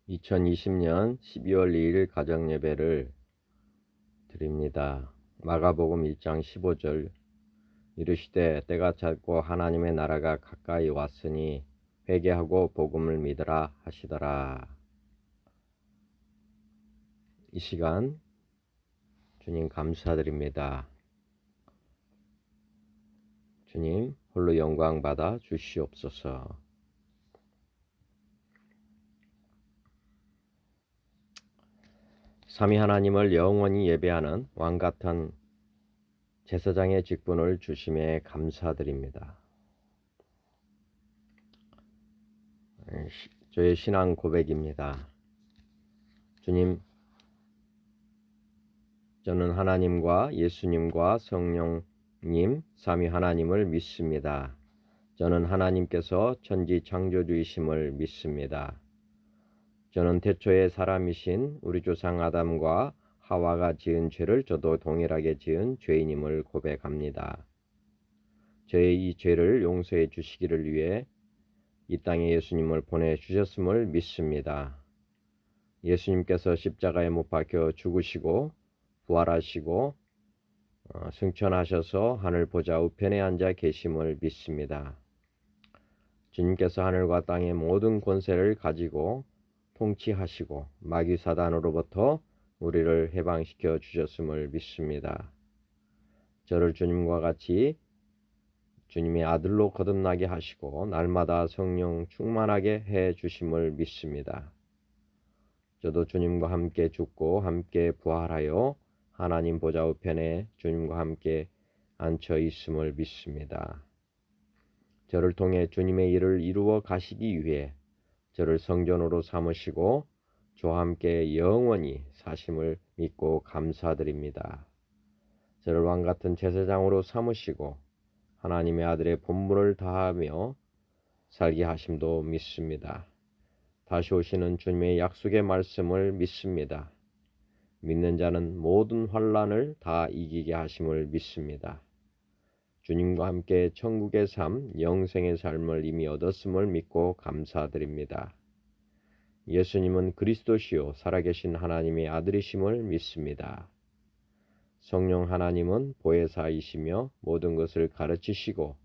2020년 12월 2일 가정예배를 드립니다. 마가복음 1장 15절 이르시되 때가 찼고 하나님의 나라가 가까이 왔으니 회개하고 복음을 믿으라 하시더라. 이 시간 주님 감사드립니다. 주님 홀로 영광 받아 주시옵소서. 삼위 하나님을 영원히 예배하는 왕같은 제사장의 직분을 주심에 감사드립니다. 저의 신앙 고백입니다. 주님, 저는 하나님과 예수님과 성령님, 삼위 하나님을 믿습니다. 저는 하나님께서 천지 창조주이심을 믿습니다. 저는 태초의 사람이신 우리 조상 아담과 하와가 지은 죄를 저도 동일하게 지은 죄인임을 고백합니다. 저의 이 죄를 용서해 주시기를 위해 이 땅에 예수님을 보내주셨음을 믿습니다. 예수님께서 십자가에 못 박혀 죽으시고 부활하시고 승천하셔서 하늘 보좌 우편에 앉아 계심을 믿습니다. 주님께서 하늘과 땅의 모든 권세를 가지고 통치하시고 마귀 사단으로부터 우리를 해방시켜 주셨음을 믿습니다. 저를 주님과 같이 주님의 아들로 거듭나게 하시고 날마다 성령 충만하게 해 주심을 믿습니다. 저도 주님과 함께 죽고 함께 부활하여 하나님 보좌 우편에 주님과 함께 앉혀 있음을 믿습니다. 저를 통해 주님의 일을 이루어 가시기 위해 저를 성전으로 삼으시고 저와 함께 영원히 사심을 믿고 감사드립니다. 저를 왕같은 제사장으로 삼으시고 하나님의 아들의 본분을 다하며 살게 하심도 믿습니다. 다시 오시는 주님의 약속의 말씀을 믿습니다. 믿는 자는 모든 환난을 다 이기게 하심을 믿습니다. 주님과 함께 천국의 삶, 영생의 삶을 이미 얻었음을 믿고 감사드립니다. 예수님은 그리스도시요 살아계신 하나님의 아들이심을 믿습니다. 성령 하나님은 보혜사이시며 모든 것을 가르치시고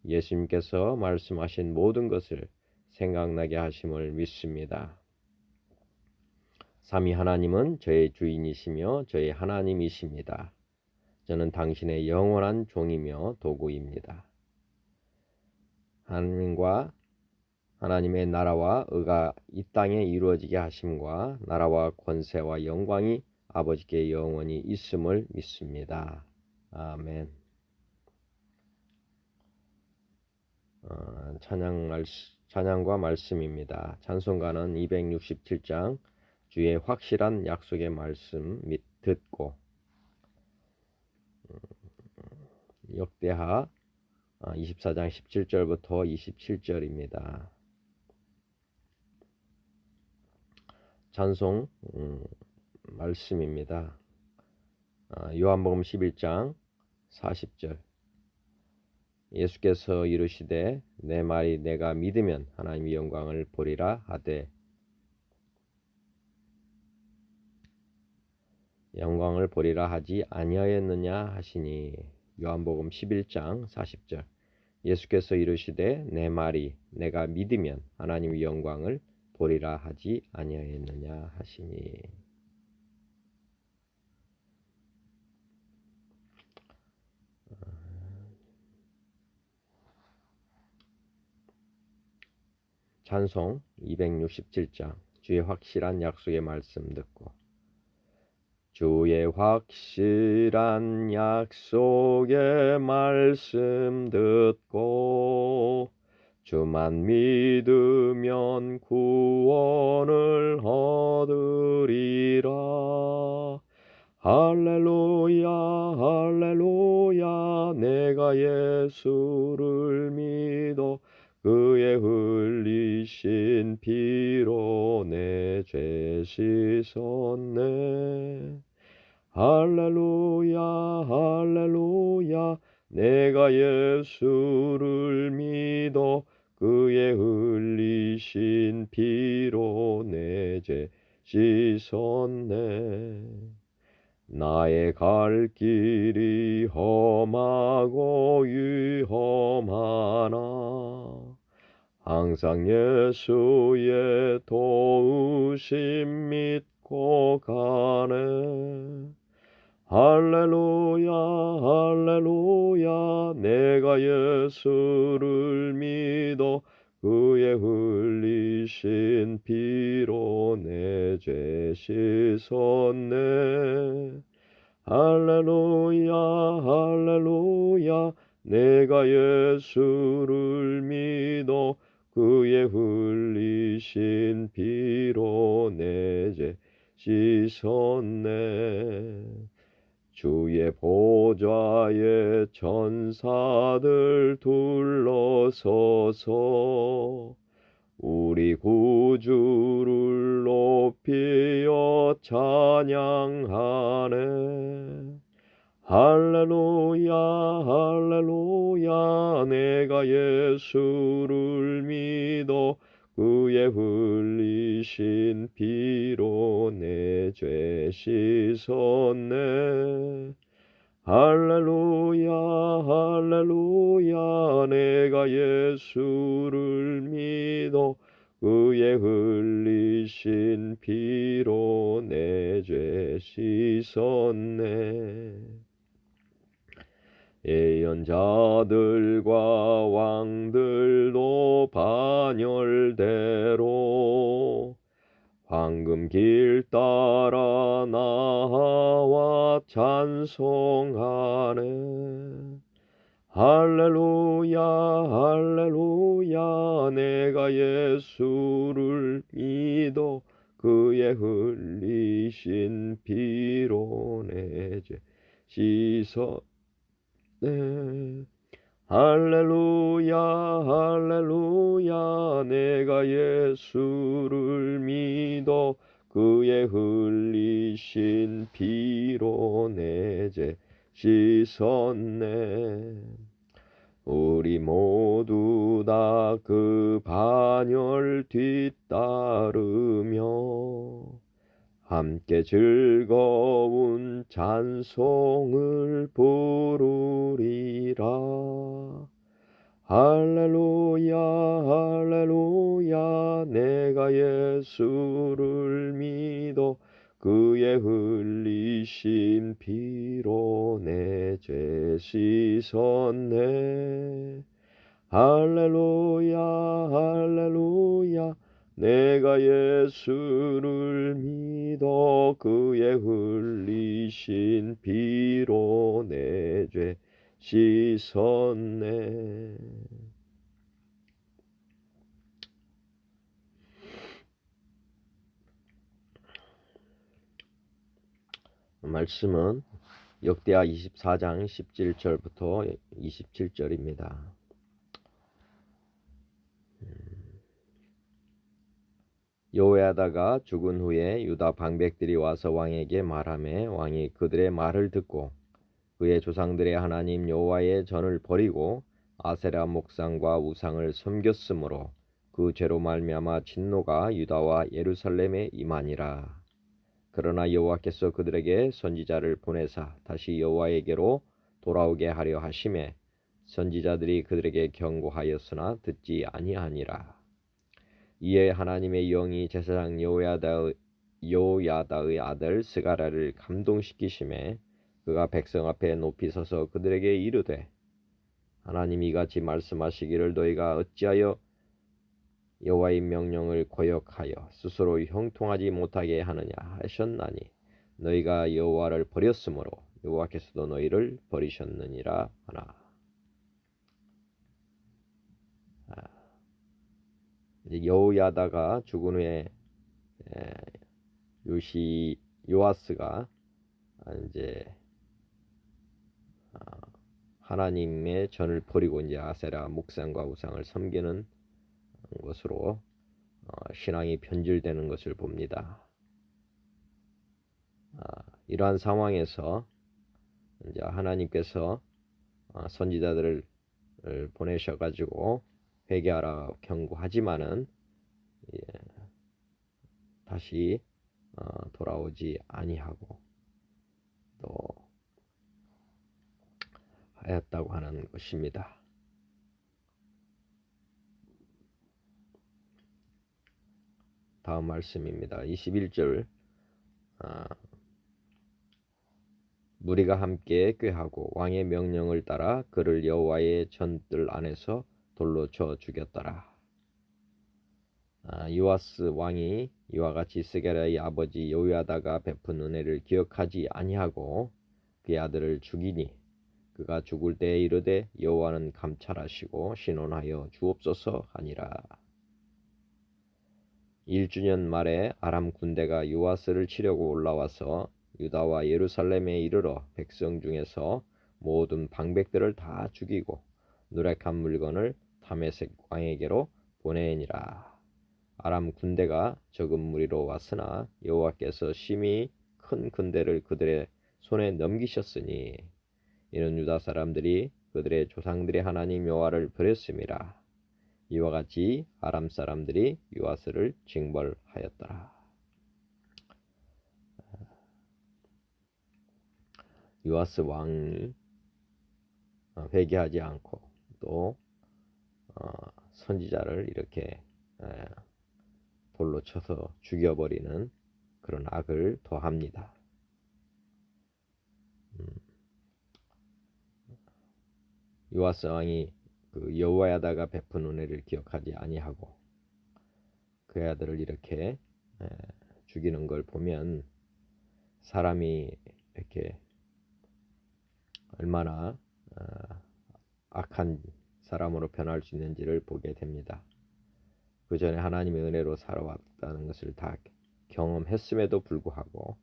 예수님께서 말씀하신 모든 것을 생각나게 하심을 믿습니다. 삼위 하나님은 저의 주인이시며 저의 하나님이십니다. 저는 당신의 영원한 종이며 도구입니다. 하나님과 하나님의 나라와 의가 이 땅에 이루어지게 하심과 나라와 권세와 영광이 아버지께 영원히 있음을 믿습니다. 아멘. 찬양과 말씀입니다. 찬송가는 267장 주의 확실한 약속의 말씀 듣고 역대하 24장 17절부터 27절입니다. 찬송 말씀입니다. 요한복음 11장 40절 예수께서 이르시되 내 말이 내가 믿으면 하나님의 영광을 보리라 하되 영광을 보리라 하지 아니하였느냐 하시니 요한복음 11장 40절 예수께서 이르시되 내 말이 내가 믿으면 하나님의 영광을 보리라 하지 아니하였느냐 하시니 찬송 267장 주의 확실한 약속의 말씀 듣고 주의 확실한 약속의 말씀 듣고 주만 믿으면 구원을 얻으리라. 할렐루야 할렐루야 내가 예수를 믿어 그의 흘리신 피로 내 죄 씻었네. 할렐루야 할렐루야 내가 예수를 믿어 그의 흘리신 피로 내 죄 씻었네. 나의 갈 길이 험하고 위험하나 항상 예수의 도우심 믿고 가네. 할렐루야 할렐루야 내가 예수를 믿어 그의 흘리신 피로 내 죄 씻었네. 할렐루야 할렐루야 내가 예수를 믿어 그의 흘리신 피로 내 죄 씻었네. 주의 보좌에 천사들 둘러서서 우리 구주를 높이어 찬양하네. 할렐루야 할렐루야 내가 예수를 믿어 그의 흘리신 피로 내 죄 씻었네. 할렐루야 할렐루야 내가 예수를 믿어 그의 흘리신 피로 내 죄 씻었네. 예언자들과 왕들도 반열대로 황금 길 따라 나와 찬송하네. 할렐루야 할렐루야 내가 예수를 믿어 그의 흘리신 피로 내 죄 씻었네. 할렐루야 할렐루야 내가 예수를 믿어 그의 흘리신 피로 내 죄 씻었네. 우리 모두 다 그 반열 뒤따르며 함께 즐거운 찬송을 부르리라. 할렐루야 할렐루야 내가 예수를 믿어 그의 흘리신 피로 내 죄 씻었네. 할렐루야 할렐루야 내가 예수를 믿어 그의 흘리신 피로 내 죄 씻었네. 말씀은 역대하 24장 17절부터 27절입니다. 여호야다가 죽은 후에 유다 방백들이 와서 왕에게 말하매 왕이 그들의 말을 듣고 그의 조상들의 하나님 여호와의 전을 버리고 아세라 목상과 우상을 섬겼으므로 그 죄로 말미암아 진노가 유다와 예루살렘에 임하니라. 그러나 여호와께서 그들에게 선지자를 보내사 다시 여호와에게로 돌아오게 하려 하심에 선지자들이 그들에게 경고하였으나 듣지 아니하니라. 이에 하나님의 영이 제사장 여호야다의 아들 스가랴를 감동시키심에 그가 백성 앞에 높이 서서 그들에게 이르되 하나님이 이같이 말씀하시기를 너희가 어찌하여 여호와의 명령을 거역하여 스스로 형통하지 못하게 하느냐 하셨나니 너희가 여호와를 버렸으므로 여호와께서도 너희를 버리셨느니라 하나. 여호야다가 죽은 후에 요아스가 이제 하나님의 전을 버리고 이제 아세라 목상과 우상을 섬기는 것으로 신앙이 변질되는 것을 봅니다. 이러한 상황에서 이제 하나님께서 선지자들을 보내셔가지고 회개하라 경고하지만은 예, 다시 돌아오지 아니하고 또 하였다고 하는 것입니다. 다음 말씀입니다. 21절 무리가 함께 꾀하고 왕의 명령을 따라 그를 여호와의 전뜰 안에서 돌로 쳐 죽였더라. 요아스 왕이 이와 같이 스게라의 아버지 여호야다가 베푼 은혜를 기억하지 아니하고 그의 아들을 죽이니 그가 죽을 때에 이르되 여호와는 감찰하시고 신원하여 주옵소서 하니라. 1주년 말에 아람 군대가 요아스를 치려고 올라와서 유다와 예루살렘에 이르러 백성 중에서 모든 방백들을 다 죽이고 누락한 물건을 다메섹 왕에게로 보내니라. 아람 군대가 적은 무리로 왔으나 여호와께서 심히 큰 군대를 그들의 손에 넘기셨으니 이는 유다 사람들이 그들의 조상들의 하나님 여호와를 버렸음이라. 이와 같이 아람 사람들이 요아스를 징벌하였더라. 요아스 왕이 회개하지 않고 또 선지자를 이렇게 돌로 쳐서 죽여버리는 그런 악을 더합니다. 요아스 왕이 그 여호야다가 베푼 은혜를 기억하지 아니하고 그의 아들을 이렇게 죽이는 걸 보면 사람이 이렇게 얼마나 악한 사람으로 변할 수 있는지를 보게 됩니다. 그 전에 하나님의 은혜로 살아왔다는 것을 다 경험했음에도 불구하고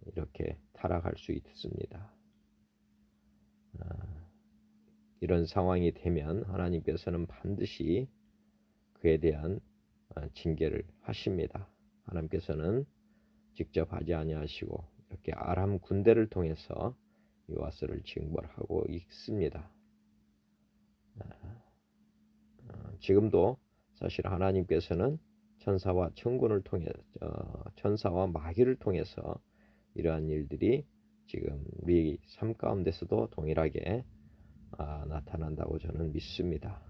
이렇게 타락할 수 있습니다. 이런 상황이 되면 하나님께서는 반드시 그에 대한 징계를 하십니다. 하나님께서는 직접 하지 아니하시고 이렇게 아람 군대를 통해서 요아스를 징벌하고 있습니다. 지금도 사실 하나님께서는 천사와 천군을 통해 천사와 마귀를 통해서 이러한 일들이 지금 우리 삶 가운데서도 동일하게 나타난다고 저는 믿습니다.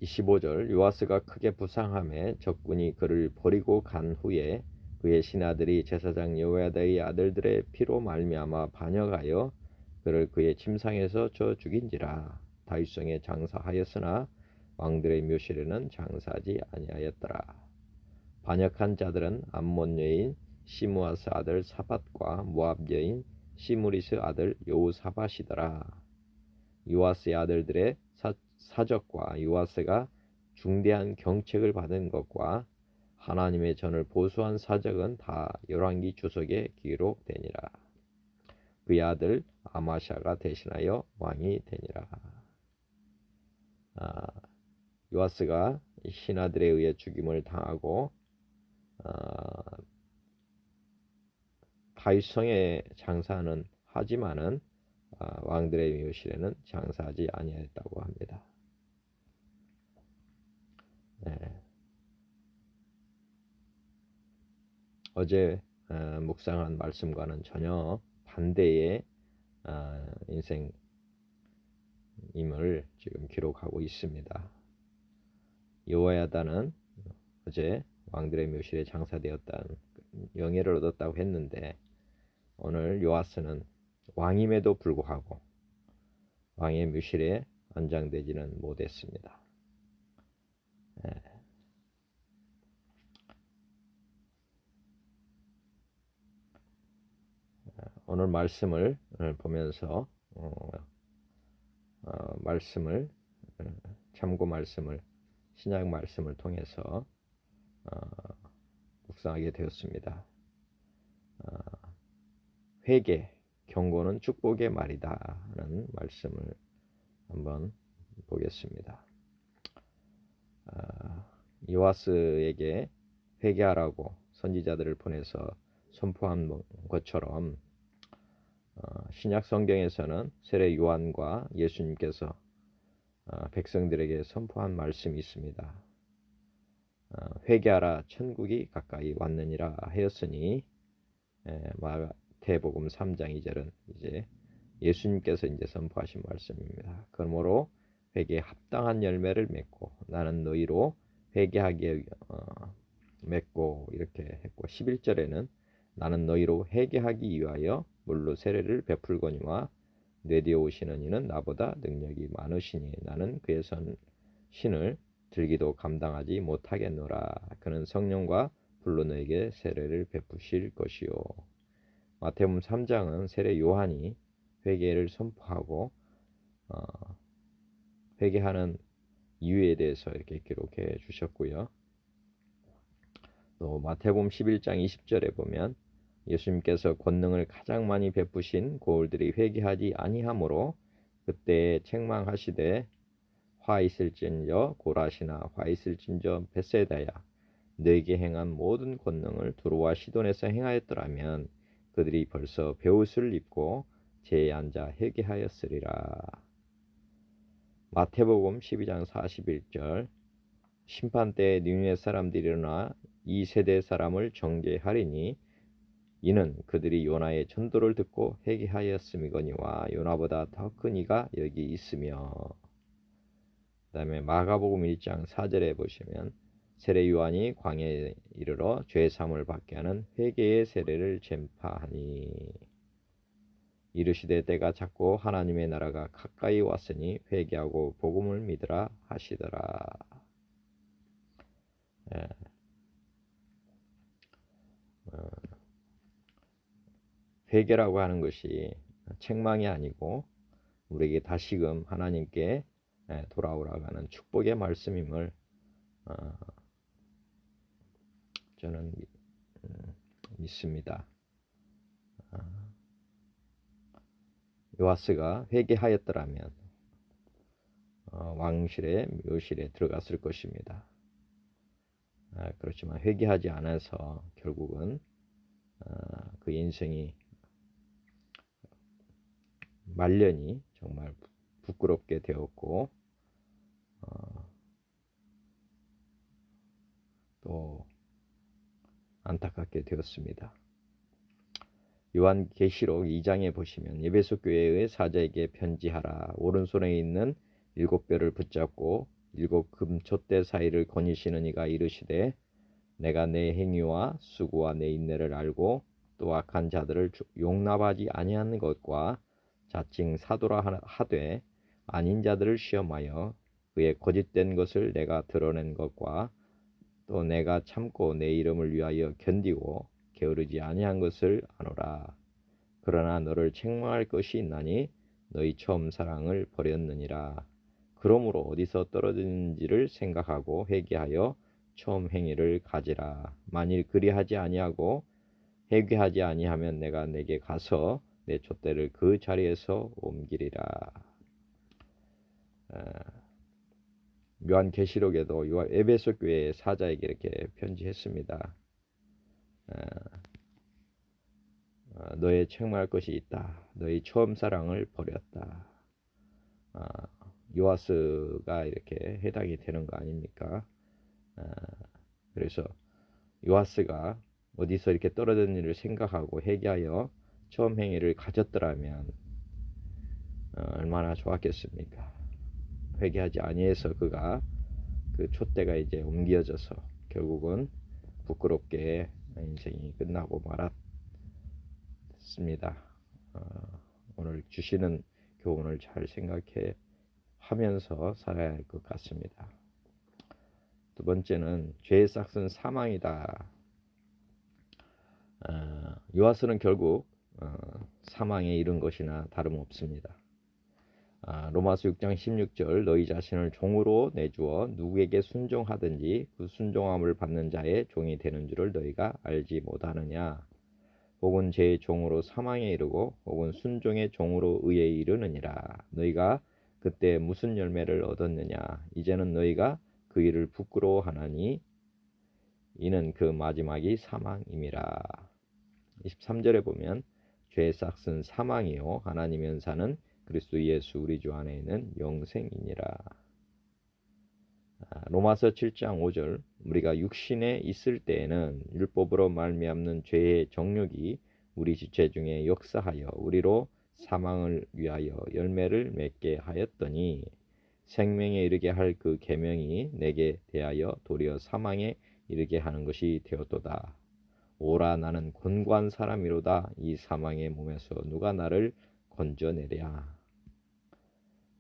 25절 요아스가 크게 부상함에 적군이 그를 버리고 간 후에 그의 신하들이 제사장 여호야다의 아들들의 피로 말미암아 반역하여 그를 그의 침상에서 쳐 죽인지라. 다윗성에 장사하였으나 왕들의 묘실에는 장사하지 아니하였더라. 반역한 자들은 암몬 여인 시므아스 아들 사밧과 모압 여인 시므리스 아들 여호사밧이더라. 요아스의 아들들의 사적과 요아스가 중대한 경책을 받은 것과 하나님의 전을 보수한 사적은 다 열왕기 주석에 기록되니라. 그의 아들 아마샤가 대신하여 왕이 되니라. 요아스가 신하들에 의해 죽임을 당하고 다윗성에 장사는 하지만은 왕들의 묘실에는 장사하지 아니했다고 합니다. 어제 묵상한 말씀과는 전혀 반대의 인생임을 지금 기록하고 있습니다. 여호야다는 어제 왕들의 묘실에 장사되었다는 영예를 얻었다고 했는데 오늘 요아스는 왕임에도 불구하고 왕의 묘실에 안장되지는 못했습니다. 오늘 말씀을 보면서 말씀을 참고 말씀을 신약 말씀을 통해서 묵상하게 되었습니다. 회개, 경고는 축복의 말이다라는 말씀을 한번 보겠습니다. 요아스에게 회개하라고 선지자들을 보내서 선포한 것처럼 신약 성경에서는 세례 요한과 예수님께서 백성들에게 선포한 말씀이 있습니다. 회개하라 천국이 가까이 왔느니라 하였으니, 마태복음 3장 2절은 이제 예수님께서 이제 선포하신 말씀입니다. 그러므로 회개에 합당한 열매를 맺고 나는 너희로 회개하기에 맺고 이렇게 했고, 11절에는 나는 너희로 회개하기 위하여 물로 세례를 베풀거니와 내 뒤에 오시는 이는 나보다 능력이 많으시니 나는 그의 신을 들기도 감당하지 못하겠노라. 그는 성령과 불로 너에게 세례를 베푸실 것이요. 마태복음 3장은 세례 요한이 회개를 선포하고 회개하는 이유에 대해서 이렇게 기록해 주셨고요. 또 마태복음 11장 20절에 보면 예수님께서 권능을 가장 많이 베푸신 고을들이 회개하지 아니하므로 그때 책망하시되 화 있을진저 고라시나 화 있을진저 벳사이다야, 너에게 행한 모든 권능을 두로와 시돈에서 행하였더라면 그들이 벌써 베옷을 입고 제에 앉아 회개하였으리라. 마태복음 12장 41절 심판 때에 니느웨 사람들이 일어나 이 세대 사람을 정죄하리니 이는 그들이 요나의 전도를 듣고 회개하였음이거니와 요나보다 더 큰 이가 여기 있으며. 그 다음에 마가복음 1장 4절에 보시면 세례 요한이 광야에 이르러 죄 사함을 받게 하는 회개의 세례를 전파하니 이르시되 때가 찼고 하나님의 나라가 가까이 왔으니 회개하고 복음을 믿으라 하시더라. 회개라고 하는 것이 책망이 아니고 우리에게 다시금 하나님께 돌아오라고 하는 축복의 말씀임을 저는 믿습니다. 요아스가 회개하였더라면 왕실의 묘실에 들어갔을 것입니다. 그렇지만 회개하지 않아서 결국은 그 인생이 말년이 정말 부끄럽게 되었고 또 안타깝게 되었습니다. 요한계시록 2장에 보시면 에베소 교회의 사자에게 편지하라. 오른손에 있는 7뼈를 붙잡고 7 금촛대 사이를 거니시는 이가 이르시되 내가 내 행위와 수고와 내 인내를 알고 또 악한 자들을 용납하지 아니하는 것과 자칭 사도라 하되 아닌 자들을 시험하여 그의 거짓된 것을 내가 드러낸 것과 또 내가 참고 내 이름을 위하여 견디고 게으르지 아니한 것을 아노라. 그러나 너를 책망할 것이 있나니 너희 처음 사랑을 버렸느니라. 그러므로 어디서 떨어지는지를 생각하고 회개하여 처음 행위를 가지라. 만일 그리하지 아니하고 회개하지 아니하면 내가 내게 가서 내 촛대를 그 자리에서 옮기리라. 요한계시록에도 에베소 교회의 사자에게 이렇게 편지했습니다. 너의 책망할 것이 있다. 너의 처음 사랑을 버렸다. 요아스가 이렇게 해당이 되는 거 아닙니까? 그래서 요아스가 어디서 이렇게 떨어진 일을 생각하고 회개하여 처음 행위를 가졌더라면 얼마나 좋았겠습니까? 회개하지 아니해서 그가 그 촛대가 이제 옮겨져서 결국은 부끄럽게 인생이 끝나고 말았습니다. 오늘 주시는 교훈을 잘 생각해 하면서 살아야 할 것 같습니다. 두 번째는 죄의 싹은 사망이다. 요아스는 결국 사망에 이른 것이나 다름없습니다. 로마서 6장 16절 너희 자신을 종으로 내주어 누구에게 순종하든지 그 순종함을 받는 자의 종이 되는 줄을 너희가 알지 못하느냐. 혹은 죄의 종으로 사망에 이르고 혹은 순종의 종으로 의에 이르느니라. 너희가 그때 무슨 열매를 얻었느냐. 이제는 너희가 그 일을 부끄러워하나니 이는 그 마지막이 사망임이라. 23절에 보면 죄의 싹은 사망이요 하나님의 은사는 그리스도 예수 우리 주 안에 있는 영생이니라. 로마서 7장 5절 우리가 육신에 있을 때에는 율법으로 말미암는 죄의 정욕이 우리 지체 중에 역사하여 우리로 사망을 위하여 열매를 맺게 하였더니 생명에 이르게 할 그 계명이 내게 대하여 도리어 사망에 이르게 하는 것이 되었도다. 오라 나는 곤고한 사람이로다. 이 사망의 몸에서 누가 나를 건져내랴.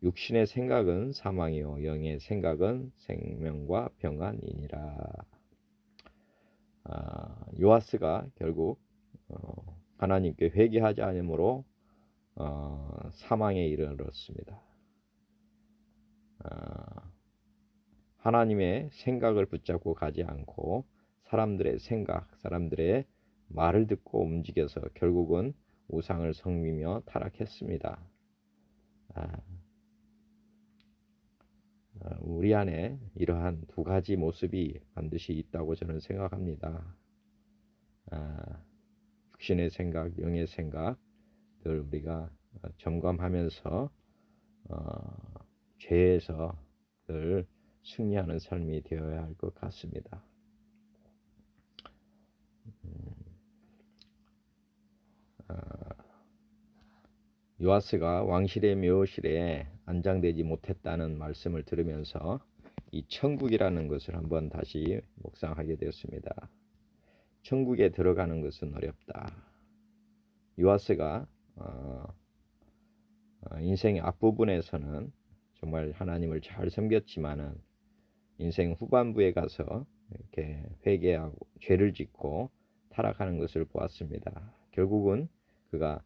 육신의 생각은 사망이요 영의 생각은 생명과 평안이니라. 요아스가 결국 하나님께 회개하지 않으므로 사망에 이르렀습니다. 하나님의 생각을 붙잡고 가지 않고 사람들의 생각, 사람들의 말을 듣고 움직여서 결국은 우상을 섬기며 타락했습니다. 우리 안에 이러한 두 가지 모습이 반드시 있다고 저는 생각합니다. 육신의 생각, 영의 생각 늘 우리가 점검하면서 죄에서 늘 승리하는 삶이 되어야 할 것 같습니다. 요아스가 왕실의 묘실에 안장되지 못했다는 말씀을 들으면서 이 천국이라는 것을 한번 다시 묵상하게 되었습니다. 천국에 들어가는 것은 어렵다. 요아스가 인생의 앞부분에서는 정말 하나님을 잘 섬겼지만은 인생 후반부에 가서 이렇게 회개하고 죄를 짓고 타락하는 것을 보았습니다. 결국은 그가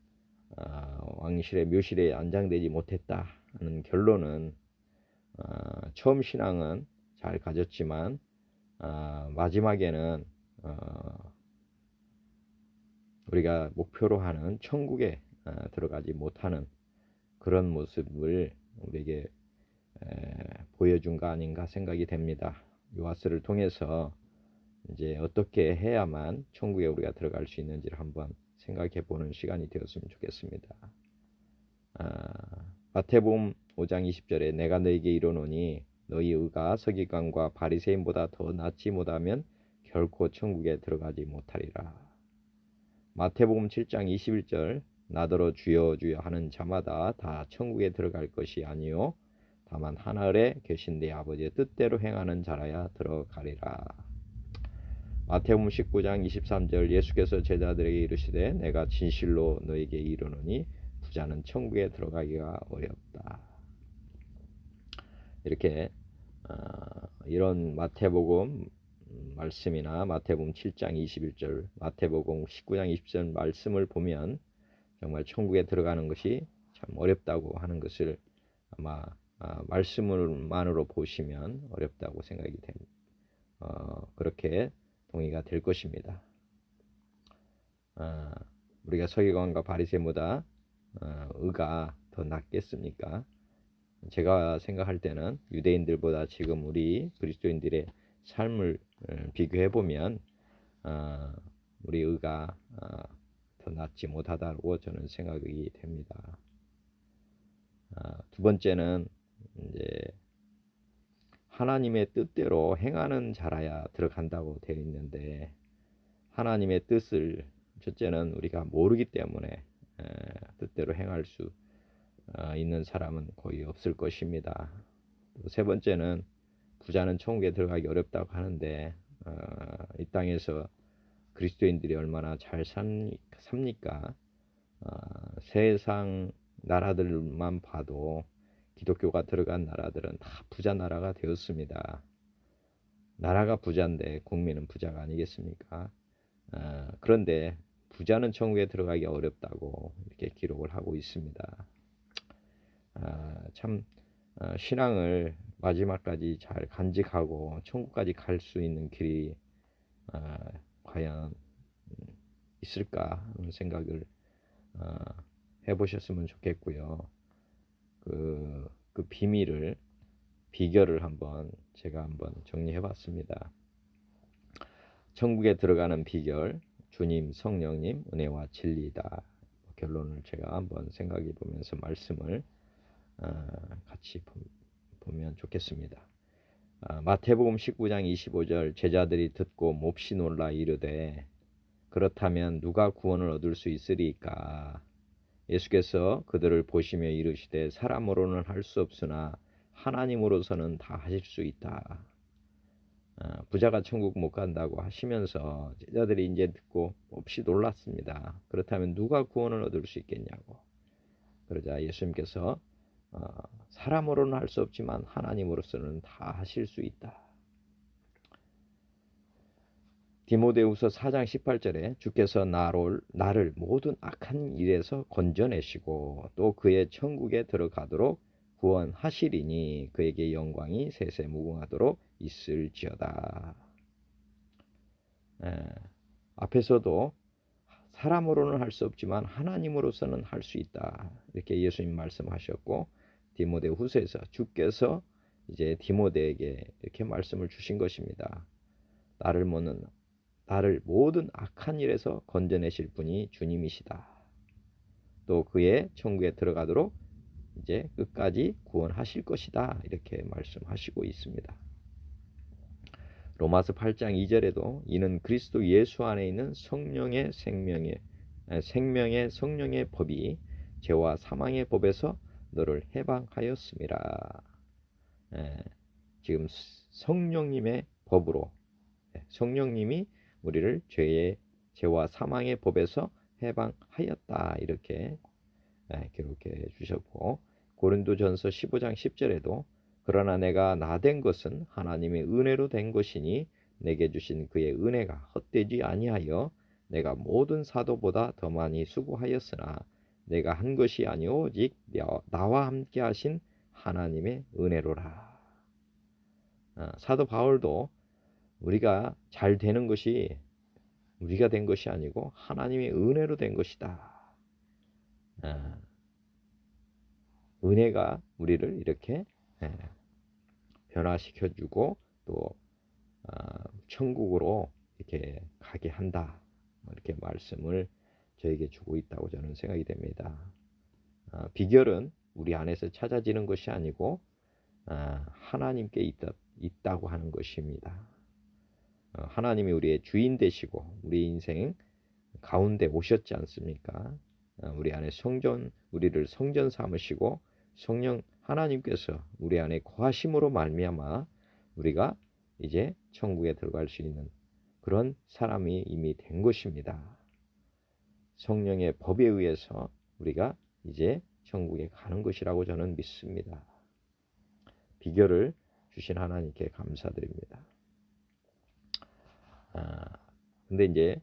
왕실의 묘실에 안장되지 못했다는 결론은 처음 신앙은 잘 가졌지만 마지막에는 우리가 목표로 하는 천국에 들어가지 못하는 그런 모습을 우리에게 보여준 거 아닌가 생각이 됩니다. 요아스를 통해서 이제 어떻게 해야만 천국에 우리가 들어갈 수 있는지를 한번 생각해 보는 시간이 되었으면 좋겠습니다. 마태복음 5장 20절에 내가 너에게 이르노니 너희 의가 서기관과 바리새인보다 더 낫지 못하면 결코 천국에 들어가지 못하리라. 마태복음 7장 21절 나더러 주여 주여 하는 자마다 다 천국에 들어갈 것이 아니요 다만 하늘에 계신 내 아버지의 뜻대로 행하는 자라야 들어가리라. 마태복음 19장 23절 예수께서 제자들에게 이르시되 내가 진실로 너에게 이르노니 부자는 천국에 들어가기가 어렵다. 이렇게 이런 마태복음 말씀이나 마태복음 7장 21절 마태복음 19장 20절 말씀을 보면 정말 천국에 들어가는 것이 참 어렵다고 하는 것을 아마 말씀만으로 보시면 어렵다고 생각이 됩니다. 그렇게 동의가 될 것입니다. 우리가 서기관과 바리새인보다 의가 더 낫겠습니까? 제가 생각할 때는 유대인들보다 지금 우리 그리스도인들의 삶을 비교해 보면 우리 의가 더 낫지 못하다고 저는 생각이 됩니다. 두 번째는 이제 하나님의 뜻대로 행하는 자라야 들어간다고 되어 있는데 하나님의 뜻을 첫째는 우리가 모르기 때문에 뜻대로 행할 수 있는 사람은 거의 없을 것입니다. 세 번째는 부자는 천국에 들어가기 어렵다고 하는데 이 땅에서 그리스도인들이 얼마나 잘 삽니까? 세상 나라들만 봐도 기독교가 들어간 나라들은 다 부자 나라가 되었습니다. 나라가 부자인데 국민은 부자가 아니겠습니까? 그런데 부자는 천국에 들어가기 어렵다고 이렇게 기록을 하고 있습니다. 참 신앙을 마지막까지 잘 간직하고 천국까지 갈 수 있는 길이 과연 있을까 하는 생각을 해보셨으면 좋겠고요. 그 비결을 제가 한번 정리해봤습니다. 천국에 들어가는 비결, 주님, 성령님, 은혜와 진리다. 결론을 제가 한번 생각해 보면서 말씀을 같이 보면 좋겠습니다. 마태복음 19장 25절 제자들이 듣고 몹시 놀라 이르되 그렇다면 누가 구원을 얻을 수 있으리까? 예수께서 그들을 보시며 이르시되 사람으로는 할 수 없으나 하나님으로서는 다 하실 수 있다. 부자가 천국 못 간다고 하시면서 제자들이 이제 듣고 몹시 놀랐습니다. 그렇다면 누가 구원을 얻을 수 있겠냐고. 그러자 예수님께서 사람으로는 할 수 없지만 하나님으로서는 다 하실 수 있다. 디모데후서 4장 18절에 주께서 나를 모든 악한 일에서 건져내시고 또 그의 천국에 들어가도록 구원하시리니 그에게 영광이 세세 무궁하도록 있을지어다. 앞에서도 사람으로는 할 수 없지만 하나님으로서는 할 수 있다. 이렇게 예수님 말씀하셨고 디모데후서에서 주께서 이제 디모데에게 이렇게 말씀을 주신 것입니다. 나를 모든 악한 일에서 건져내실 분이 주님이시다. 또 그의 천국에 들어가도록 이제 끝까지 구원하실 것이다. 이렇게 말씀하시고 있습니다. 로마서 8장 2절에도 이는 그리스도 예수 안에 있는 생명의 성령의 법이 죄와 사망의 법에서 너를 해방하였음이라. 지금 성령님의 법으로 성령님이 우리를 죄와 사망의 법에서 해방하였다. 이렇게 기록해 주셨고 고린도전서 15장 10절에도 그러나 내가 나 된 것은 하나님의 은혜로 된 것이니 내게 주신 그의 은혜가 헛되지 아니하여 내가 모든 사도보다 더 많이 수고하였으나 내가 한 것이 아니오 오직 나와 함께 하신 하나님의 은혜로라. 사도 바울도 우리가 잘 되는 것이 우리가 된 것이 아니고 하나님의 은혜로 된 것이다. 은혜가 우리를 이렇게 변화시켜주고 또 천국으로 이렇게 가게 한다. 이렇게 말씀을 저에게 주고 있다고 저는 생각이 됩니다. 비결은 우리 안에서 찾아지는 것이 아니고 하나님께 있다고 하는 것입니다. 하나님이 우리의 주인 되시고 우리 인생 가운데 오셨지 않습니까? 우리 안에 우리를 성전 삼으시고 성령 하나님께서 우리 안에 거하심으로 말미암아 우리가 이제 천국에 들어갈 수 있는 그런 사람이 이미 된 것입니다. 성령의 법에 의해서 우리가 이제 천국에 가는 것이라고 저는 믿습니다. 비결을 주신 하나님께 감사드립니다. 근데 이제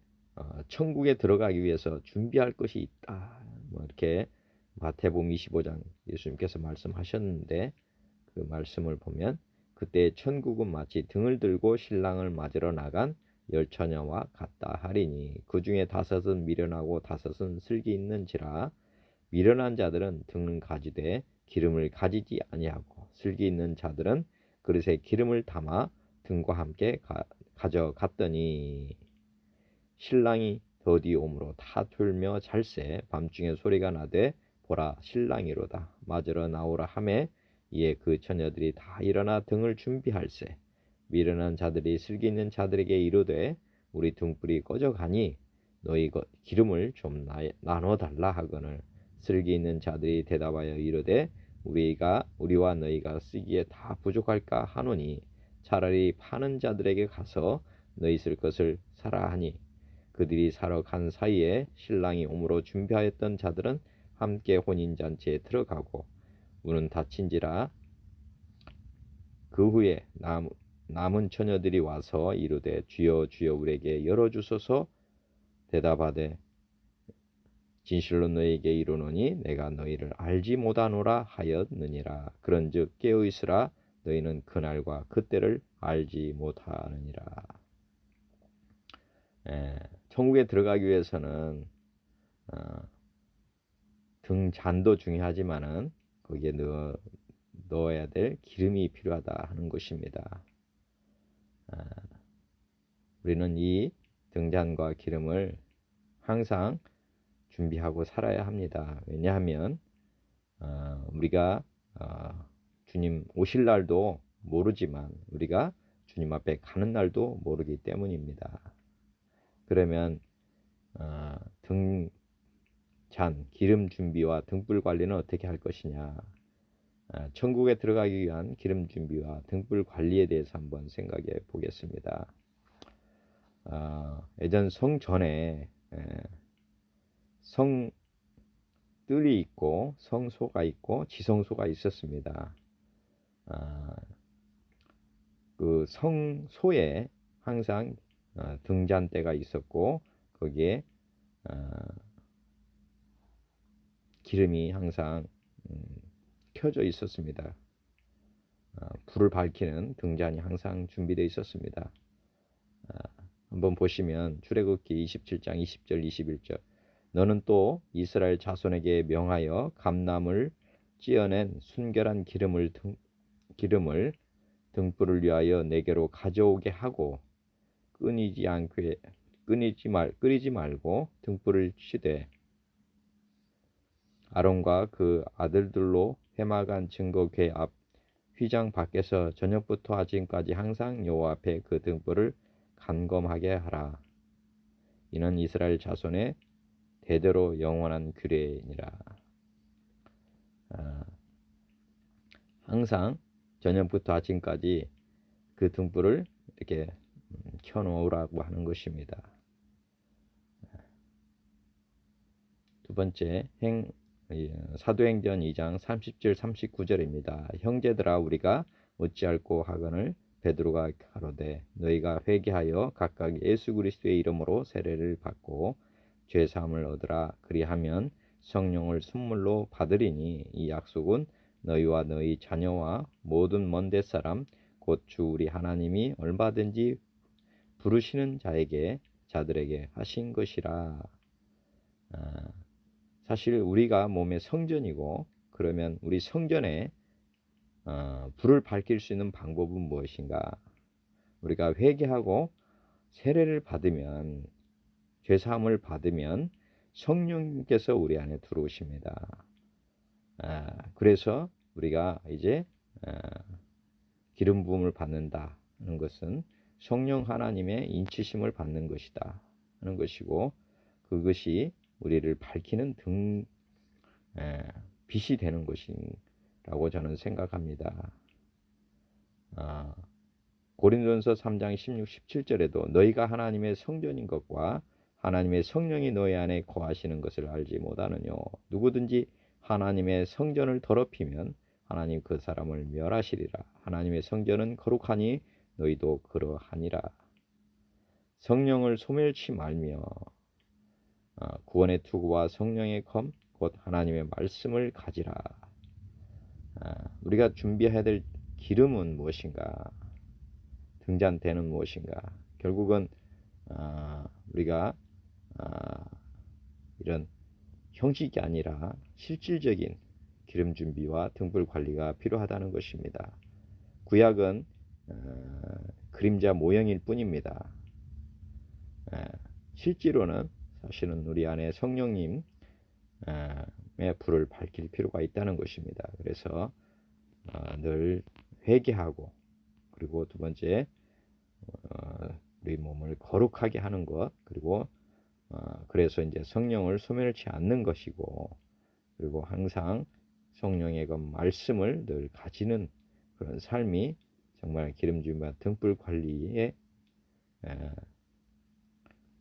천국에 들어가기 위해서 준비할 것이 있다. 이렇게 마태복음 25장 예수님께서 말씀하셨는데 그 말씀을 보면 그때 천국은 마치 등을 들고 신랑을 맞으러 나간 열처녀와 같다 하리니 그 중에 5은 미련하고 5은 슬기 있는지라 미련한 자들은 등을 가지되 기름을 가지지 아니하고 슬기 있는 자들은 그릇에 기름을 담아 등과 함께 가져갔더니 신랑이 더디 오므로 다 졸며 잘세 밤중에 소리가 나되 보라 신랑이로다 맞으러 나오라 하매 이에 그 처녀들이 다 일어나 등을 준비할세 미련한 자들이 슬기 있는 자들에게 이르되 우리 등불이 꺼져가니 너희 기름을 좀 나눠 달라 하거늘 슬기 있는 자들이 대답하여 이르되 우리와 너희가 쓰기에 다 부족할까 하노니 차라리 파는 자들에게 가서 너희 쓸 것을 사라 하니 그들이 사러 간 사이에 신랑이 오므로 준비하였던 자들은 함께 혼인잔치에 들어가고 문은 닫힌지라 그 후에 남은 처녀들이 와서 이르되 주여 주여 우리에게 열어주소서 대답하되 진실로 너희에게 이르노니 내가 너희를 알지 못하노라 하였느니라. 그런즉 깨어있으라 너희는 그날과 그때를 알지 못하느니라. 천국에 들어가기 위해서는 등잔도 중요하지만은 거기에 넣어야 될 기름이 필요하다 하는 것입니다. 우리는 이 등잔과 기름을 항상 준비하고 살아야 합니다. 왜냐하면 우리가 주님 오실 날도 모르지만 우리가 주님 앞에 가는 날도 모르기 때문입니다. 그러면 등잔, 기름 준비와 등불 관리는 어떻게 할 것이냐? 천국에 들어가기 위한 기름 준비와 등불 관리에 대해서 한번 생각해 보겠습니다. 예전 성전에 성뜰이 있고 성소가 있고 지성소가 있었습니다. 그 성소에 항상 등잔대가 있었고 거기에 기름이 항상 켜져 있었습니다. 불을 밝히는 등잔이 항상 준비되어 있었습니다. 한번 보시면 출애굽기 27장 20절 21절 너는 또 이스라엘 자손에게 명하여 감람을 찧어낸 순결한 기름을 등불을 위하여 내게로 가져오게 하고 끓이지 말고 등불을 치되 아론과 그 아들들로 회막안 증거궤 앞 휘장 밖에서 저녁부터 아침까지 항상 여호와 앞에 그 등불을 감검하게 하라. 이는 이스라엘 자손의 대대로 영원한 규례니라. 항상 저녁부터 아침까지 그 등불을 이렇게 켜놓으라고 하는 것입니다. 두 번째 사도행전 2장 30절 39절입니다. 형제들아 우리가 어찌할꼬 하거늘 베드로가 가로되 너희가 회개하여 각각 예수 그리스도의 이름으로 세례를 받고 죄 사함을 얻으라. 그리하면 성령을 선물로 받으리니 이 약속은 너희와 너희 자녀와 모든 먼 데 사람 곧 주 우리 하나님이 얼마든지 부르시는 자들에게 하신 것이라. 사실 우리가 몸의 성전이고 그러면 우리 성전에 불을 밝힐 수 있는 방법은 무엇인가? 우리가 회개하고 세례를 받으면 죄사함을 받으면 성령께서 우리 안에 들어오십니다. 그래서 우리가 이제 기름 부음을 받는다는 것은 성령 하나님의 인치심을 받는 것이다 하는 것이고 그것이 우리를 밝히는 빛이 되는 것이라고 저는 생각합니다. 고린도전서 3장 16, 17절에도 너희가 하나님의 성전인 것과 하나님의 성령이 너희 안에 거하시는 것을 알지 못하느뇨. 누구든지 하나님의 성전을 더럽히면 하나님 그 사람을 멸하시리라. 하나님의 성전은 거룩하니 너희도 그러하니라. 성령을 소멸치 말며 구원의 투구와 성령의 검 곧 하나님의 말씀을 가지라. 우리가 준비해야 될 기름은 무엇인가? 등잔대는 무엇인가? 결국은 우리가 이런 형식이 아니라 실질적인 기름 준비와 등불 관리가 필요하다는 것입니다. 구약은 그림자 모형일 뿐입니다. 실제로는 사실은 우리 안에 성령님의 불을 밝힐 필요가 있다는 것입니다. 그래서 늘 회개하고 그리고 두 번째 우리 몸을 거룩하게 하는 것 그리고 그래서 이제 성령을 소멸치 않는 것이고 그리고 항상 성령의 그 말씀을 늘 가지는 그런 삶이 정말 기름 주임과 등불 관리의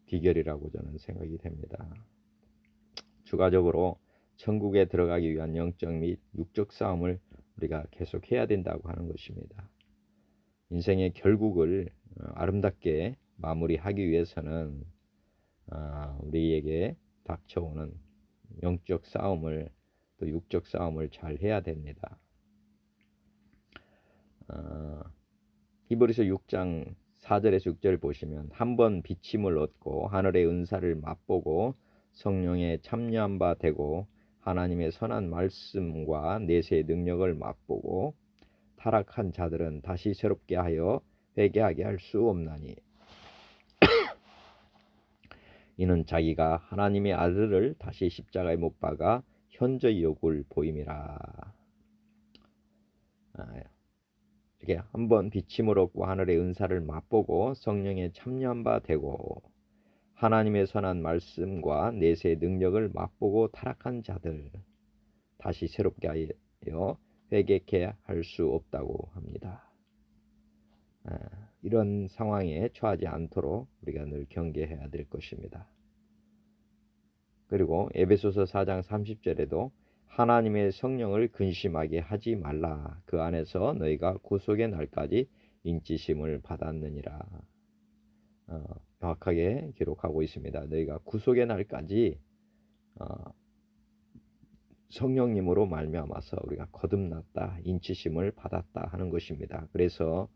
비결이라고 저는 생각이 됩니다. 추가적으로 천국에 들어가기 위한 영적 및 육적 싸움을 우리가 계속 해야 된다고 하는 것입니다. 인생의 결국을 아름답게 마무리하기 위해서는 우리에게 닥쳐오는 영적 싸움을 또 육적 싸움을 잘 해야 됩니다. 히브리서 6장 4절에서 6절을 보시면 한번 비침을 얻고 하늘의 은사를 맛보고 성령에 참여한 바 되고 하나님의 선한 말씀과 내세의 능력을 맛보고 타락한 자들은 다시 새롭게 하여 회개하게 할 수 없나니 이는 자기가 하나님의 아들을 다시 십자가에 못 박아 현저히 욕을 보임이라. 이렇게 한번 비침을 얻고 하늘의 은사를 맛보고 성령에 참여한 바 되고 하나님의 선한 말씀과 내세의 능력을 맛보고 타락한 자들 다시 새롭게 하여 회개케 할 수 없다고 합니다. 이런 상황에 처하지 않도록 우리가 늘 경계해야 될 것입니다. 그리고 에베소서 4장 30절에도 하나님의 성령을 근심하게 하지 말라. 그 안에서 너희가 구속의 날까지 인치심을 받았느니라. 명확하게 기록하고 있습니다. 너희가 구속의 날까지 성령님으로 말미암아서 우리가 거듭났다, 인치심을 받았다 하는 것입니다. 그래서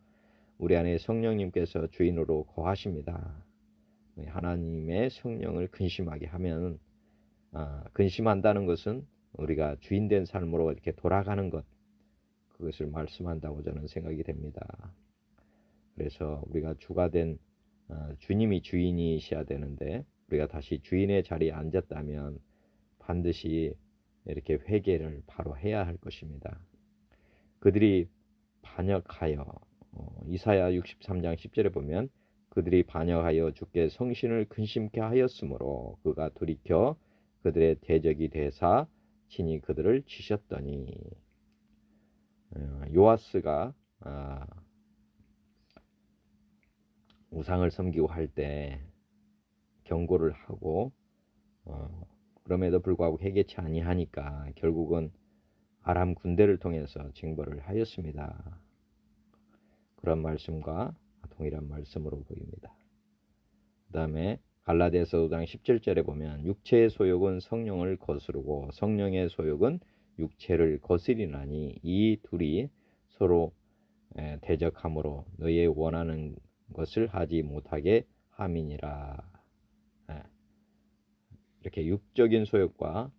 우리 안에 성령님께서 주인으로 거하십니다. 하나님의 성령을 근심하게 하면 근심한다는 것은 우리가 주인된 삶으로 이렇게 돌아가는 것, 그것을 말씀한다고 저는 생각이 됩니다. 그래서 우리가 주가 된 주님이 주인이셔야 되는데 우리가 다시 주인의 자리에 앉았다면 반드시 이렇게 회개를 바로 해야 할 것입니다. 그들이 반역하여 이사야 63장 10절에 보면 그들이 반역하여 주께 성신을 근심케 하였으므로 그가 돌이켜 그들의 대적이 되사 친히 그들을 치셨더니 요아스가 우상을 섬기고 할 때 경고를 하고 그럼에도 불구하고 회개치 아니하니까 결국은 아람 군대를 통해서 징벌을 하였습니다. 그런 말씀과 동일한 말씀으로 보입니다. 그 다음에 갈라디아서 5장 17절에 보면 육체의 소욕은 성령을 거스르고 성령의 소욕은 육체를 거스리나니 이 둘이 서로 대적함으로 너희의 원하는 것을 하지 못하게 함이니라. 이렇게 육적인 소욕과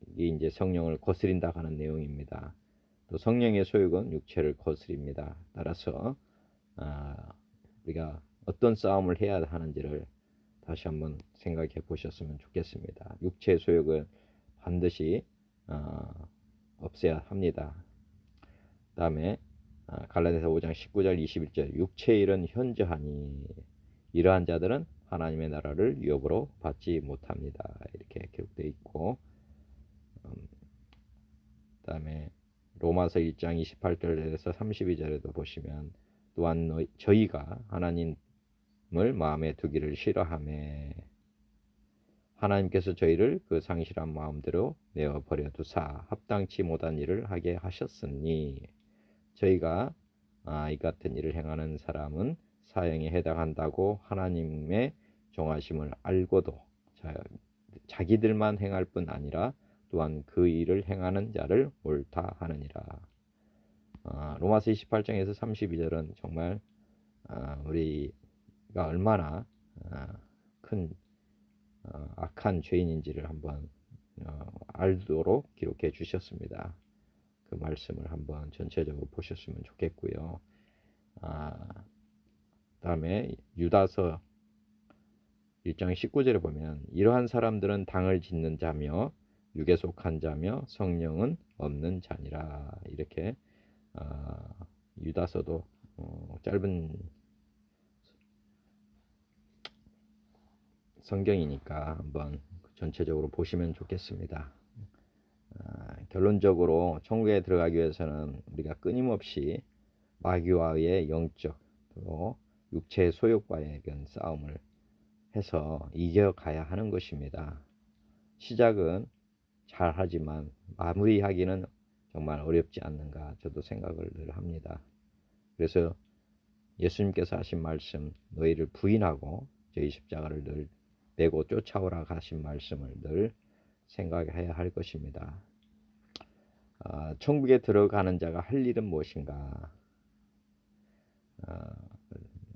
이게 이제 성령을 거스린다 하는 내용입니다. 또 성령의 소욕은 육체를 거스립니다. 따라서 우리가 어떤 싸움을 해야 하는지를 다시 한번 생각해 보셨으면 좋겠습니다. 육체의 소욕은 반드시 없애야 합니다. 그 다음에 갈라디아서 5장 19절 21절 육체의 일은 현저하니 이러한 자들은 하나님의 나라를 위협으로 받지 못합니다. 이렇게 기록되어 있고 그 다음에 로마서 1장 28절에서 32절에도 보시면 또한 저희가 하나님을 마음에 두기를 싫어하매 하나님께서 저희를 그 상실한 마음대로 내어 버려 두사 합당치 못한 일을 하게 하셨으니 저희가 이 같은 일을 행하는 사람은 사형에 해당한다고 하나님의 정하심을 알고도 자기들만 행할 뿐 아니라 또한 그 일을 행하는 자를 옳다 하느니라. 로마서 28장에서 32절은 정말 우리가 얼마나 큰 악한 죄인인지를 한번 알도록 기록해 주셨습니다. 그 말씀을 한번 전체적으로 보셨으면 좋겠고요. 다음에 유다서 1장 19절에 보면 이러한 사람들은 당을 짓는 자며 육에 속한 자며 성령은 없는 자니라. 이렇게 유다서도 짧은 성경이니까 한번 전체적으로 보시면 좋겠습니다. 결론적으로 천국에 들어가기 위해서는 우리가 끊임없이 마귀와의 영적 또 육체의 소욕과의 싸움을 해서 이겨가야 하는 것입니다. 시작은 잘하지만 마무리하기는 정말 어렵지 않는가 저도 생각을 늘 합니다. 그래서 예수님께서 하신 말씀 너희를 부인하고 저희 십자가를 늘 메고 쫓아오라 하신 말씀을 늘 생각해야 할 것입니다. 천국에 들어가는 자가 할 일은 무엇인가?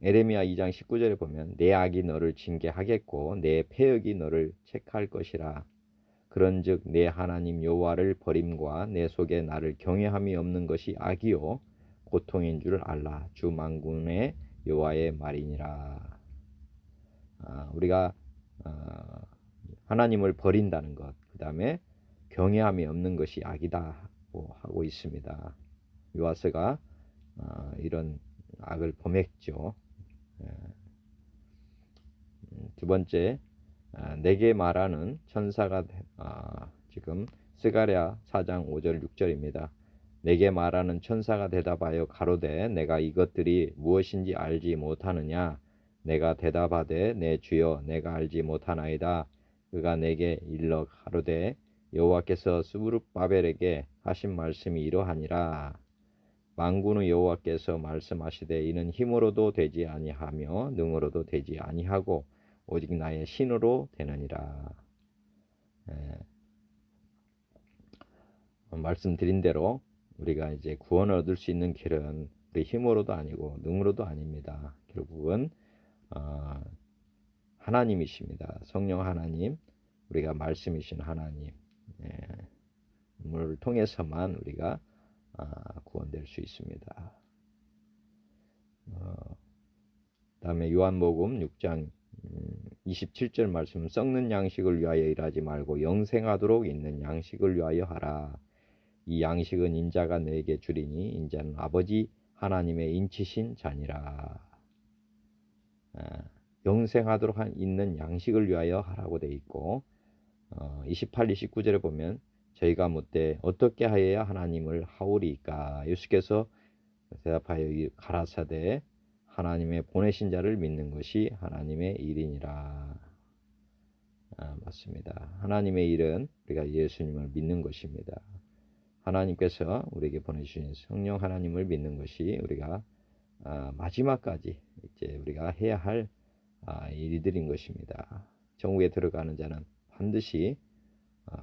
에레미야 2장 19절에 보면 내 악이 너를 징계하겠고 내 패역이 너를 책할 것이라. 그런즉 내 하나님 여호와를 버림과 내 속에 나를 경외함이 없는 것이 악이요 고통인 줄 알라. 주 만군의 여호와의 말이니라. 우리가 하나님을 버린다는 것, 그 다음에 경외함이 없는 것이 악이다고 하고 있습니다. 요아스가 이런 악을 범했죠. 두 번째, 내게 말하는 천사가 지금 스가랴 4장 5절 6절입니다. 내게 말하는 천사가 대답하여 가로되 내가 이것들이 무엇인지 알지 못하느냐. 내가 대답하되 내 주여 내가 알지 못하나이다. 그가 내게 일러 가로되 여호와께서 스부룹바벨에게 하신 말씀이 이러하니라. 만군의 여호와께서 말씀하시되 이는 힘으로도 되지 아니하며 능으로도 되지 아니하고 오직 나의 신으로 되느니라. 말씀드린 대로 우리가 이제 구원을 얻을 수 있는 길은 우리 힘으로도 아니고 능으로도 아닙니다. 결국은 하나님이십니다. 성령 하나님, 우리가 말씀이신 하나님, 을 통해서만 우리가 구원될 수 있습니다. 다음에 요한복음 6장 27절 말씀, 썩는 양식을 위하여 일하지 말고 영생하도록 있는 양식을 위하여 하라. 이 양식은 인자가 너에게 주리니 인자는 아버지 하나님의 인치신 자니라. 영생하도록 있는 양식을 위하여 하라고 되어 있고 28, 29절에 보면 저희가 묻되 어떻게 하여야 하나님을 하오리까. 예수께서 대답하여 가라사대 하나님의 보내신 자를 믿는 것이 하나님의 일이니라. 맞습니다. 하나님의 일은 우리가 예수님을 믿는 것입니다. 하나님께서 우리에게 보내주신 성령 하나님을 믿는 것이 우리가 마지막까지 이제 우리가 해야 할 일들인 것입니다. 천국에 들어가는 자는 반드시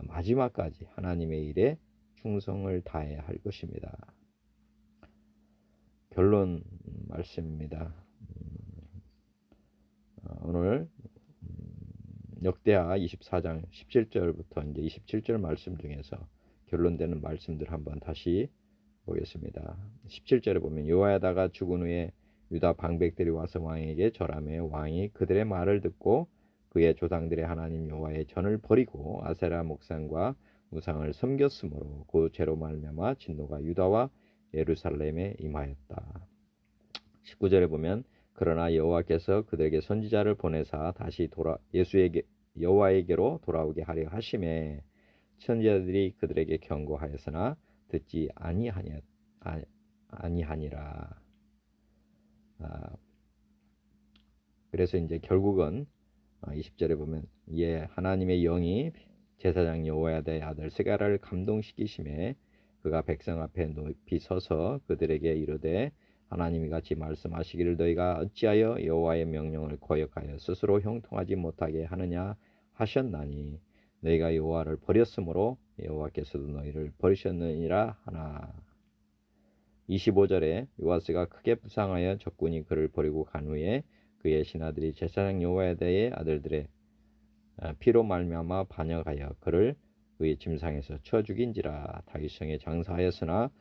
마지막까지 하나님의 일에 충성을 다해야 할 것입니다. 결론 말씀입니다. 오늘 역대하 24장 17절부터 이제 27절 말씀 중에서 결론되는 말씀들 한번 다시 보겠습니다. 17절에 보면 여호야다가 죽은 후에 유다 방백들이 와서 왕에게 절하며 왕이 그들의 말을 듣고 그의 조상들의 하나님 여호와의 전을 버리고 아세라 목상과 우상을 섬겼으므로 그 죄로 말미암아 진노가 유다와 예루살렘에 임하였다. 19절에 보면 그러나 여호와께서 그들에게 선지자를 보내사 다시 여호와에게로 돌아오게 하려 하심에 선지자들이 그들에게 경고하였으나 듣지 아니하니라. 그래서 이제 결국은 20절에 보면 하나님의 영이 제사장 여호야다의 아들 스가랴를 감동시키심에 그가 백성 앞에 높이 서서 그들에게 이르되 하나님이 같이 말씀하시기를 너희가 어찌하여 여호와의 명령을 거역하여 스스로 형통하지 못하게 하느냐 하셨나니 너희가 여호와를 버렸으므로 여호와께서도 너희를 버리셨느니라 하나. 25절에 요아스가 크게 부상하여 적군이 그를 버리고 간 후에 그의 신하들이 제사장 여호야다의 아들들의 피로 말미암아 반역하여 그를 그의 침상에서 쳐 죽인지라. 다윗성에 장사하였으나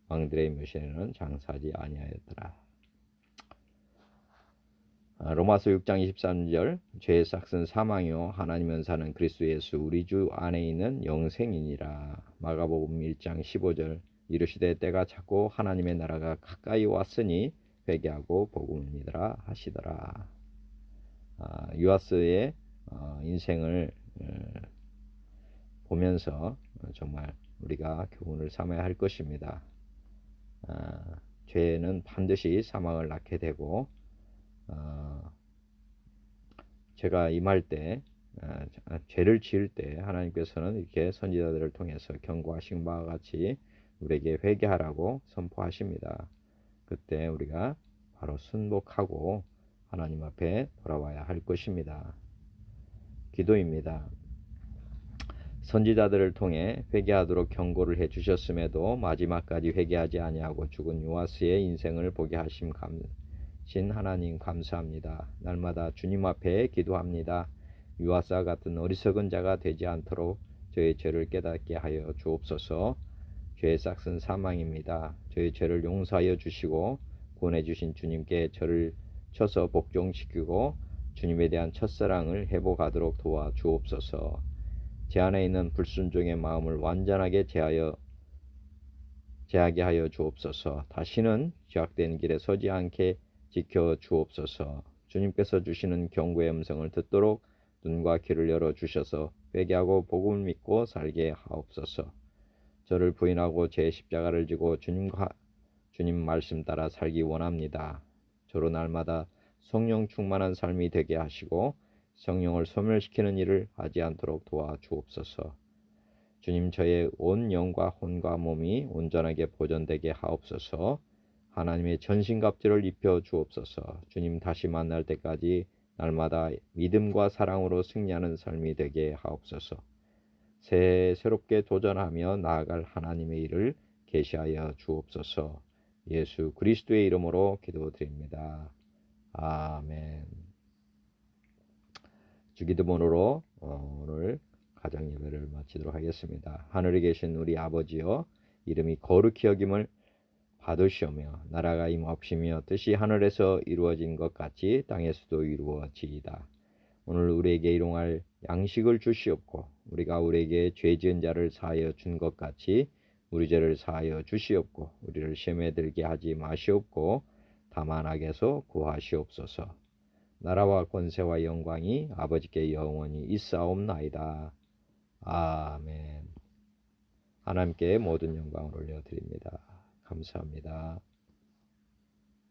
왕들의 묘실에는 장사하지 아니하였더라. 로마서 6장 23절 죄의 삭은 사망이요 하나님은 사는 그리스도 예수 우리 주 안에 있는 영생이니라. 마가복음 1장 15절 이르시되 때가 찼고 하나님의 나라가 가까이 왔으니 회개하고 복음을 믿으라 하시더라. 요아스의 인생을 보면서 정말 우리가 교훈을 삼아야 할 것입니다. 죄는 반드시 사망을 낳게 되고 제가 임할 때 죄를 지을 때 하나님께서는 이렇게 선지자들을 통해서 경고하신 바와 같이 우리에게 회개하라고 선포하십니다. 그때 우리가 바로 순복하고 하나님 앞에 돌아와야 할 것입니다. 기도입니다. 선지자들을 통해 회개하도록 경고를 해주셨음에도 마지막까지 회개하지 아니하고 죽은 요아스의 인생을 보게 하신 하나님 감사합니다. 날마다 주님 앞에 기도합니다. 요아스와 같은 어리석은 자가 되지 않도록 저의 죄를 깨닫게 하여 주옵소서. 죄의 삭은 사망입니다. 저의 죄를 용서하여 주시고 구원해 주신 주님께 저를 쳐서 복종시키고 주님에 대한 첫사랑을 회복하도록 도와 주옵소서. 제 안에 있는 불순종의 마음을 완전하게 제하게 하여 주옵소서. 다시는 죄악된 길에 서지 않게 지켜 주옵소서. 주님께서 주시는 경고의 음성을 듣도록 눈과 귀를 열어 주셔서 회개하고 복음을 믿고 살게 하옵소서. 저를 부인하고 제 십자가를 지고 주님 말씀 따라 살기 원합니다. 저로 날마다 성령 충만한 삶이 되게 하시고 성령을 소멸시키는 일을 하지 않도록 도와 주옵소서. 주님, 저의 온 영과 혼과 몸이 온전하게 보존되게 하옵소서. 하나님의 전신갑주를 입혀 주옵소서. 주님 다시 만날 때까지 날마다 믿음과 사랑으로 승리하는 삶이 되게 하옵소서. 새롭게 도전하며 나아갈 하나님의 일을 계시하여 주옵소서. 예수 그리스도의 이름으로 기도드립니다. 아멘. 주기도문으로 오늘 가정 예배를 마치도록 하겠습니다. 하늘에 계신 우리 아버지여, 이름이 거룩히 여김을 받으시오며 나라가 임하옵시며 뜻이 하늘에서 이루어진 것 같이 땅에서도 이루어지이다. 오늘 우리에게 일용할 양식을 주시옵고 우리가 우리에게 죄 지은 자를 사하여 준 것 같이 우리 죄를 사하여 주시옵고 우리를 시험에 들게 하지 마시옵고 다만 악에서 구하시옵소서. 나라와 권세와 영광이 아버지께 영원히 있사옵나이다. 아멘. 하나님께 모든 영광을 올려드립니다. 감사합니다.